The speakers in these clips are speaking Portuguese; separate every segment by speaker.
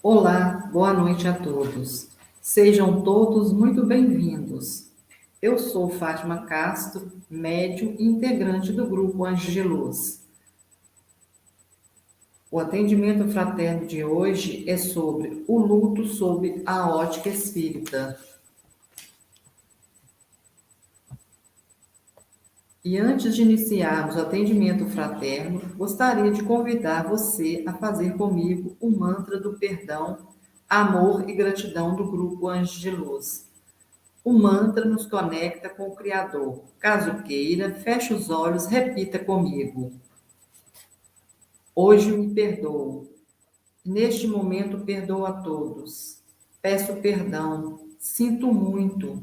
Speaker 1: Olá, boa noite a todos. Sejam todos muito bem-vindos. Eu sou Fátima Castro, médium e integrante do grupo Anjos de Luz. O atendimento fraterno de hoje é sobre o luto sob a ótica espírita. E antes de iniciarmos o atendimento fraterno, gostaria de convidar você a fazer comigo o mantra do perdão, amor e gratidão do grupo Anjos de Luz. O mantra nos conecta com o Criador. Caso queira, feche os olhos, repita comigo. Hoje me perdoo. Neste momento, perdoo a todos. Peço perdão. Sinto muito.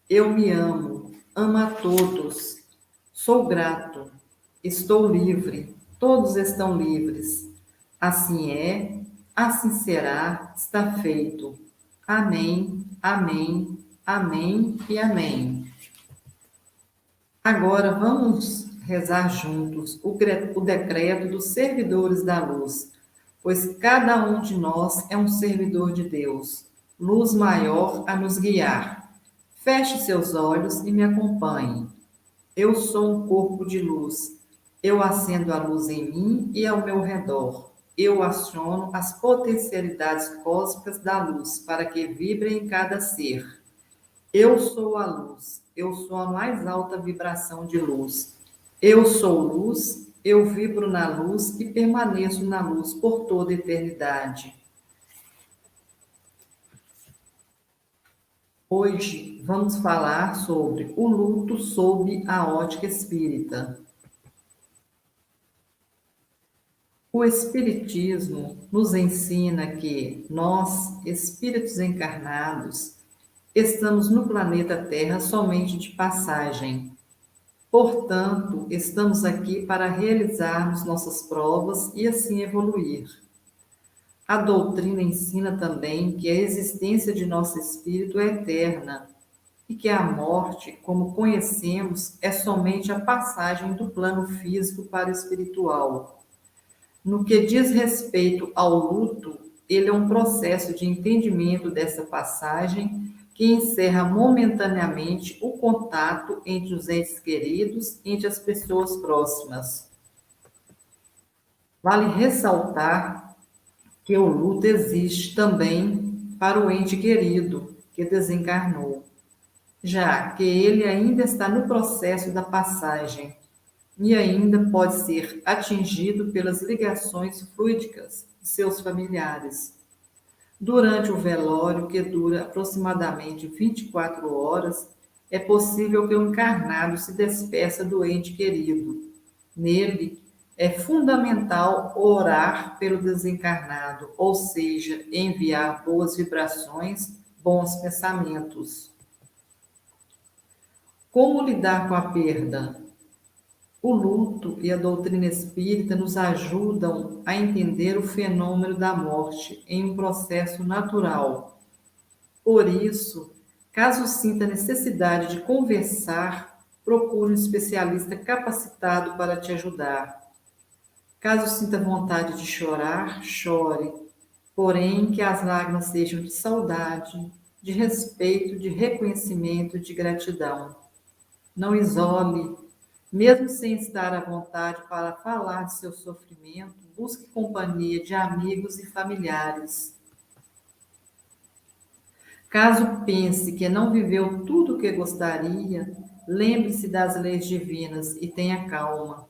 Speaker 1: Eu me amo. Amo a todos. Sou grato. Estou livre. Todos estão livres. Assim é, assim será, está feito. Amém, amém, amém e amém. Agora vamos rezar juntos o decreto dos servidores da luz, pois cada um de nós é um servidor de Deus, luz maior a nos guiar. Feche seus olhos e me acompanhe. Eu sou um corpo de luz. Eu acendo a luz em mim e ao meu redor. Eu aciono as potencialidades cósmicas da luz para que vibrem em cada ser. Eu sou a luz, eu sou a mais alta vibração de luz. Eu sou luz, eu vibro na luz e permaneço na luz por toda a eternidade. Hoje vamos falar sobre o luto sob a ótica espírita. O Espiritismo nos ensina que nós, espíritos encarnados, estamos no planeta Terra somente de passagem. Portanto, estamos aqui para realizarmos nossas provas e assim evoluir. A doutrina ensina também que a existência de nosso espírito é eterna e que a morte, como conhecemos, é somente a passagem do plano físico para o espiritual. No que diz respeito ao luto, ele é um processo de entendimento dessa passagem que encerra momentaneamente o contato entre os entes queridos, entre as pessoas próximas. Vale ressaltar que o luto existe também para o ente querido que desencarnou, já que ele ainda está no processo da passagem e ainda pode ser atingido pelas ligações fluídicas de seus familiares. Durante o velório, que dura aproximadamente 24 horas, é possível que o encarnado se despeça do ente querido. Nele, é fundamental orar pelo desencarnado, ou seja, enviar boas vibrações, bons pensamentos. Como lidar com a perda? O luto e a doutrina espírita nos ajudam a entender o fenômeno da morte em um processo natural. Por isso, caso sinta necessidade de conversar, procure um especialista capacitado para te ajudar. Caso sinta vontade de chorar, chore, porém que as lágrimas sejam de saudade, de respeito, de reconhecimento, de gratidão. Não isole. Mesmo sem estar à vontade para falar de seu sofrimento, busque companhia de amigos e familiares. Caso pense que não viveu tudo o que gostaria, lembre-se das leis divinas e tenha calma,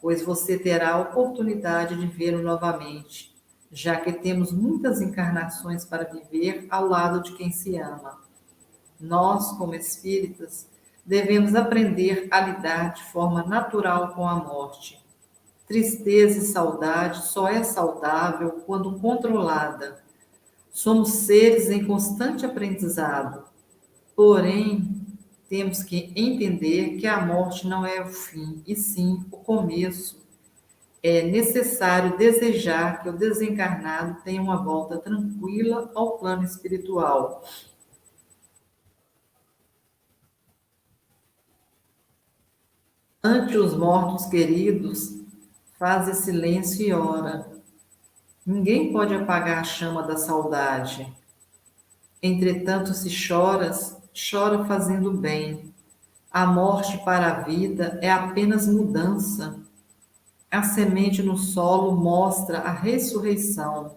Speaker 1: pois você terá a oportunidade de vê-lo novamente, já que temos muitas encarnações para viver ao lado de quem se ama. Nós, como espíritas, devemos aprender a lidar de forma natural com a morte. Tristeza e saudade só é saudável quando controlada. Somos seres em constante aprendizado, porém, temos que entender que a morte não é o fim, e sim o começo. É necessário desejar que o desencarnado tenha uma volta tranquila ao plano espiritual. Ante os mortos queridos, faze silêncio e ora. Ninguém pode apagar a chama da saudade. Entretanto, se choras, chora fazendo bem. A morte para a vida é apenas mudança. A semente no solo mostra a ressurreição.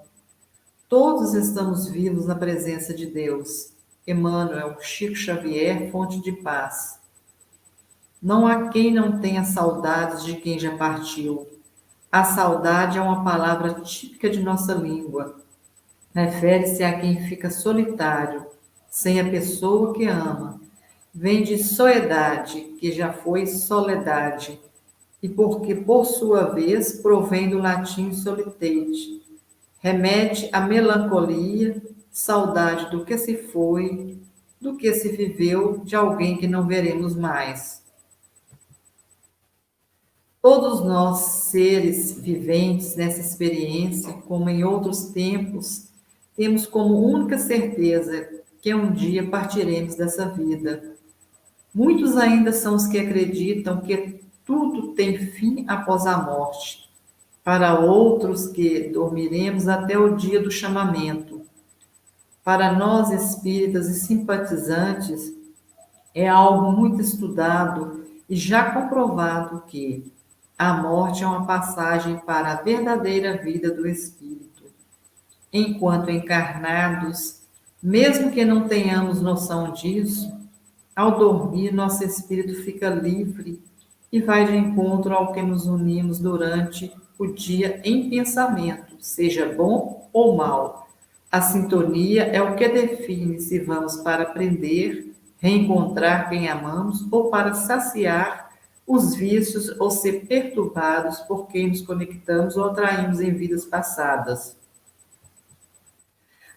Speaker 1: Todos estamos vivos na presença de Deus. Emmanuel, Chico Xavier, Fonte de Paz. Não há quem não tenha saudades de quem já partiu. A saudade é uma palavra típica de nossa língua. Refere-se a quem fica solitário, sem a pessoa que ama. Vem de soedade, que já foi soledade, e porque, por sua vez, provém do latim solitate. Remete à melancolia, saudade do que se foi, do que se viveu, de alguém que não veremos mais. Todos nós, seres viventes nessa experiência, como em outros tempos, temos como única certeza que um dia partiremos dessa vida. Muitos ainda são os que acreditam que tudo tem fim após a morte. Para outros, que dormiremos até o dia do chamamento. Para nós espíritas e simpatizantes, é algo muito estudado e já comprovado que a morte é uma passagem para a verdadeira vida do espírito. Enquanto encarnados, mesmo que não tenhamos noção disso, ao dormir, nosso espírito fica livre e vai de encontro ao que nos unimos durante o dia em pensamento, seja bom ou mal. A sintonia é o que define se vamos para aprender, reencontrar quem amamos ou para saciar os vícios ou ser perturbados por quem nos conectamos ou atraímos em vidas passadas.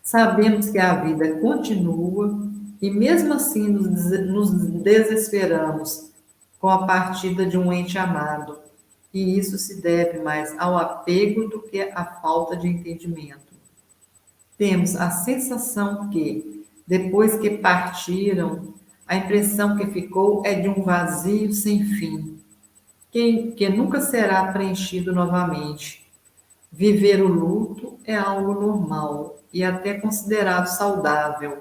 Speaker 1: Sabemos que a vida continua e mesmo assim nos desesperamos com a partida de um ente amado. E isso se deve mais ao apego do que à falta de entendimento. Temos a sensação que, depois que partiram, a impressão que ficou é de um vazio sem fim, que nunca será preenchido novamente. Viver o luto é algo normal e até considerado saudável.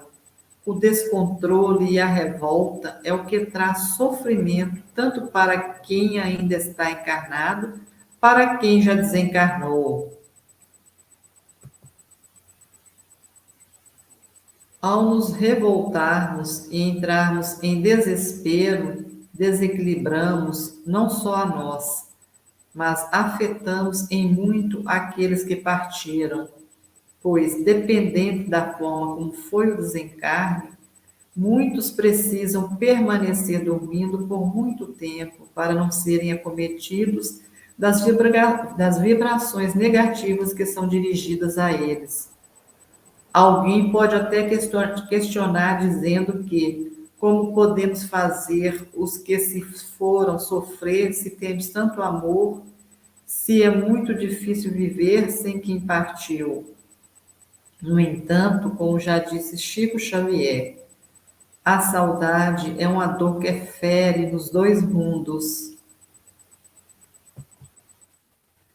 Speaker 1: O descontrole e a revolta é o que traz sofrimento tanto para quem ainda está encarnado, para quem já desencarnou. Ao nos revoltarmos e entrarmos em desespero, desequilibramos não só a nós, mas afetamos em muito aqueles que partiram, pois, dependente da forma como foi o desencarne, muitos precisam permanecer dormindo por muito tempo para não serem acometidos das vibrações negativas que são dirigidas a eles. Alguém pode até questionar dizendo que como podemos fazer os que se foram sofrer se temos tanto amor, se é muito difícil viver sem quem partiu. No entanto, como já disse Chico Xavier, a saudade é uma dor que fere nos dois mundos.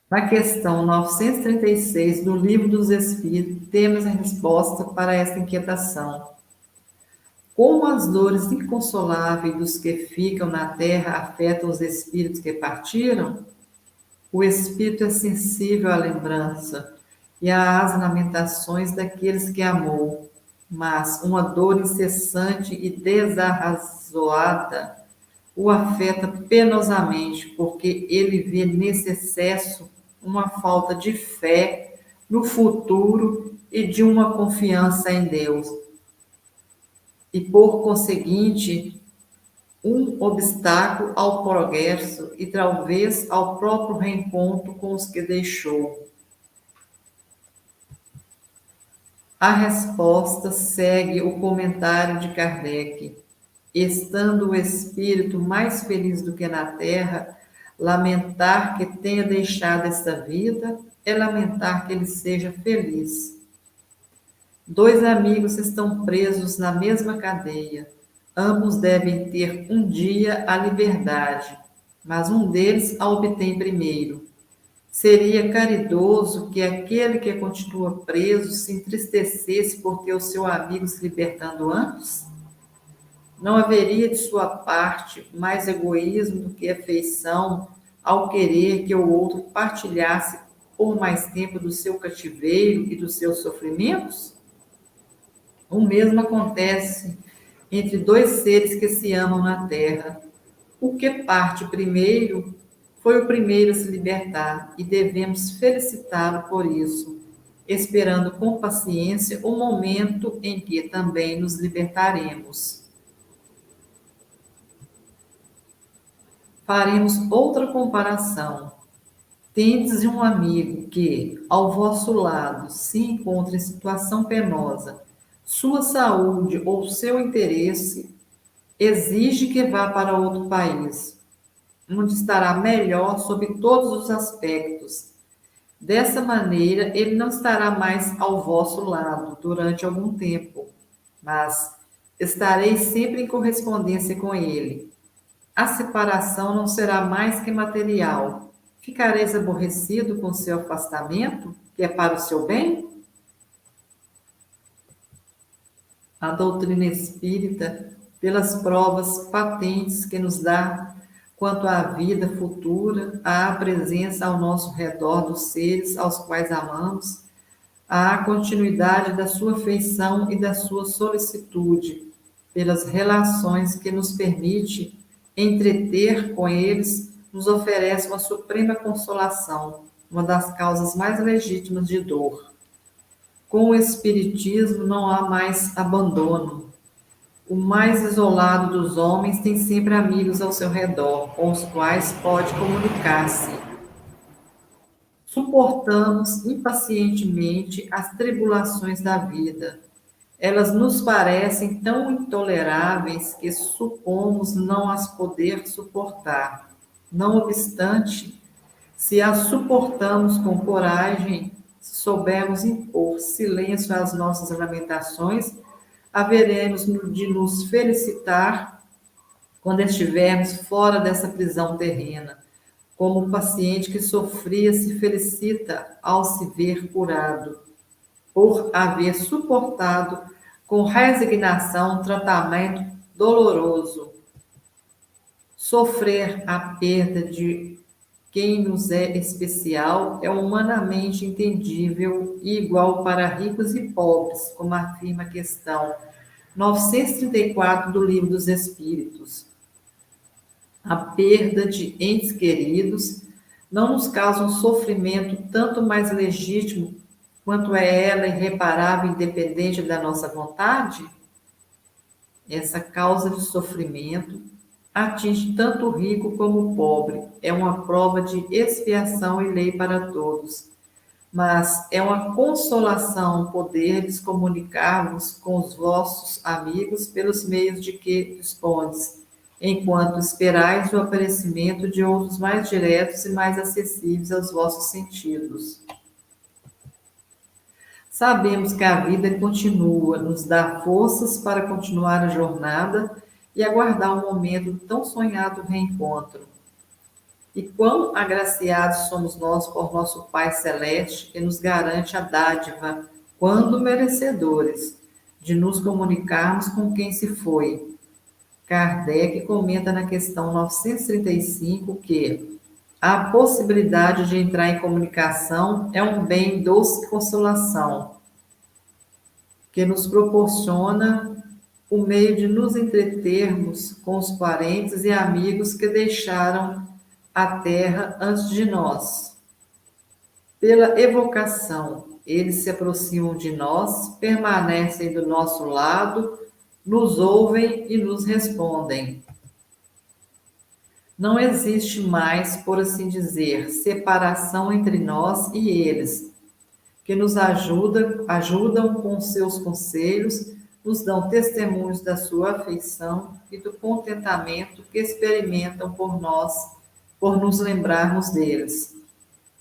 Speaker 1: Na questão 936 do Livro dos Espíritos, temos a resposta para essa inquietação. Como as dores inconsoláveis dos que ficam na terra afetam os espíritos que partiram? O espírito é sensível à lembrança e às lamentações daqueles que amou, mas uma dor incessante e desarrazoada o afeta penosamente, porque ele vê nesse excesso uma falta de fé no futuro e de uma confiança em Deus. E, por conseguinte, um obstáculo ao progresso e talvez ao próprio reencontro com os que deixou. A resposta segue o comentário de Kardec. Estando o espírito mais feliz do que na terra, lamentar que tenha deixado esta vida é lamentar que ele seja feliz. Dois amigos estão presos na mesma cadeia. Ambos devem ter um dia a liberdade, mas um deles a obtém primeiro. Seria caridoso que aquele que continua preso se entristecesse por ter o seu amigo se libertando antes? Não haveria de sua parte mais egoísmo do que afeição ao querer que o outro partilhasse por mais tempo do seu cativeiro e dos seus sofrimentos? O mesmo acontece entre dois seres que se amam na terra. O que parte primeiro foi o primeiro a se libertar e devemos felicitá-lo por isso, esperando com paciência o momento em que também nos libertaremos. Faremos outra comparação. Tendes um amigo que, ao vosso lado, se encontra em situação penosa, sua saúde ou seu interesse exige que vá para outro país, onde estará melhor sob todos os aspectos. Dessa maneira, ele não estará mais ao vosso lado durante algum tempo, mas estareis sempre em correspondência com ele. A separação não será mais que material. Ficareis aborrecido com seu afastamento, que é para o seu bem? A doutrina espírita, pelas provas patentes que nos dá quanto à vida futura, à presença ao nosso redor dos seres aos quais amamos, à continuidade da sua afeição e da sua solicitude, pelas relações que nos permite entreter com eles, nos oferece uma suprema consolação, uma das causas mais legítimas de dor. Com o Espiritismo não há mais abandono. O mais isolado dos homens tem sempre amigos ao seu redor, com os quais pode comunicar-se. Suportamos impacientemente as tribulações da vida. Elas nos parecem tão intoleráveis que supomos não as poder suportar. Não obstante, se as suportamos com coragem, se soubermos impor silêncio às nossas lamentações, haveremos de nos felicitar quando estivermos fora dessa prisão terrena, como o paciente que sofria se felicita ao se ver curado, por haver suportado com resignação um tratamento doloroso. Sofrer a perda de quem nos é especial é humanamente entendível e igual para ricos e pobres, como afirma a questão 934 do Livro dos Espíritos. A perda de entes queridos não nos causa um sofrimento tanto mais legítimo quanto é ela irreparável e independente da nossa vontade? Essa causa de sofrimento atinge tanto o rico como o pobre. É uma prova de expiação e lei para todos. Mas é uma consolação poderdes comunicar-vos com os vossos amigos pelos meios de que dispondes, enquanto esperais o aparecimento de outros mais diretos e mais acessíveis aos vossos sentidos. Sabemos que a vida continua, nos dá forças para continuar a jornada e aguardar o momento do tão sonhado reencontro. E quão agraciados somos nós por nosso Pai Celeste, que nos garante a dádiva, quando merecedores, de nos comunicarmos com quem se foi. Kardec comenta na questão 935 que a possibilidade de entrar em comunicação é um bem doce consolação, que nos proporciona o meio de nos entretermos com os parentes e amigos que deixaram a terra antes de nós. Pela evocação, eles se aproximam de nós, permanecem do nosso lado, nos ouvem e nos respondem. Não existe mais, por assim dizer, separação entre nós e eles, que nos ajudam com seus conselhos, nos dão testemunhos da sua afeição e do contentamento que experimentam por nós, por nos lembrarmos deles.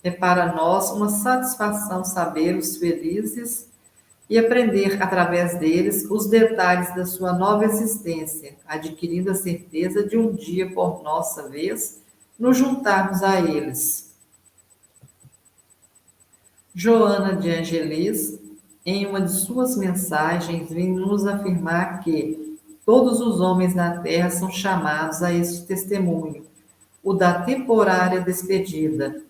Speaker 1: É para nós uma satisfação saber-os felizes e aprender através deles os detalhes da sua nova existência, adquirindo a certeza de um dia, por nossa vez, nos juntarmos a eles. Joana de Angelis, em uma de suas mensagens, vem nos afirmar que todos os homens na terra são chamados a este testemunho, o da temporária despedida.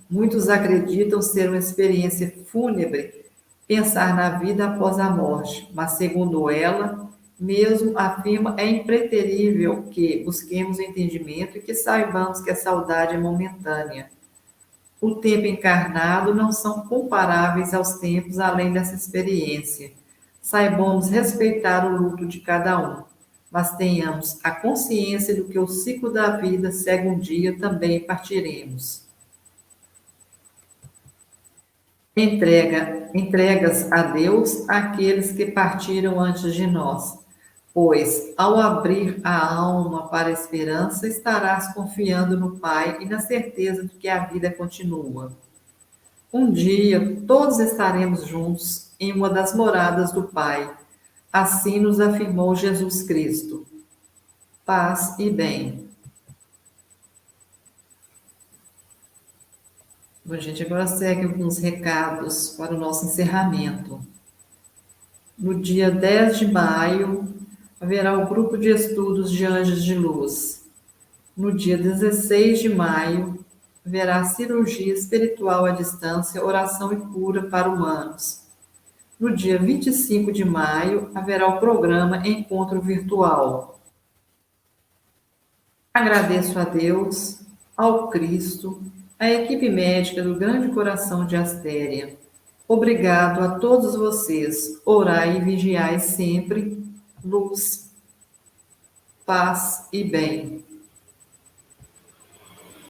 Speaker 1: Muitos acreditam ser uma experiência fúnebre pensar na vida após a morte, mas segundo ela, mesmo afirma é impreterível que busquemos o entendimento e que saibamos que a saudade é momentânea. O tempo encarnado não são comparáveis aos tempos além dessa experiência. Saibamos respeitar o luto de cada um, mas tenhamos a consciência do que o ciclo da vida segue um dia também partiremos. Entregas a Deus aqueles que partiram antes de nós, pois, ao abrir a alma para a esperança, estarás confiando no Pai e na certeza de que a vida continua. Um dia, todos estaremos juntos em uma das moradas do Pai. Assim nos afirmou Jesus Cristo. Paz e bem. Bom, gente, agora segue alguns recados para o nosso encerramento. No dia 10 de maio, haverá o grupo de estudos de Anjos de Luz. No dia 16 de maio, haverá cirurgia espiritual à distância, oração e cura para humanos. No dia 25 de maio, haverá o programa Encontro Virtual. Agradeço a Deus, ao Cristo, à equipe médica do Grande Coração de Astéria. Obrigado a todos vocês. Orai e vigiai sempre. Luz, paz e bem.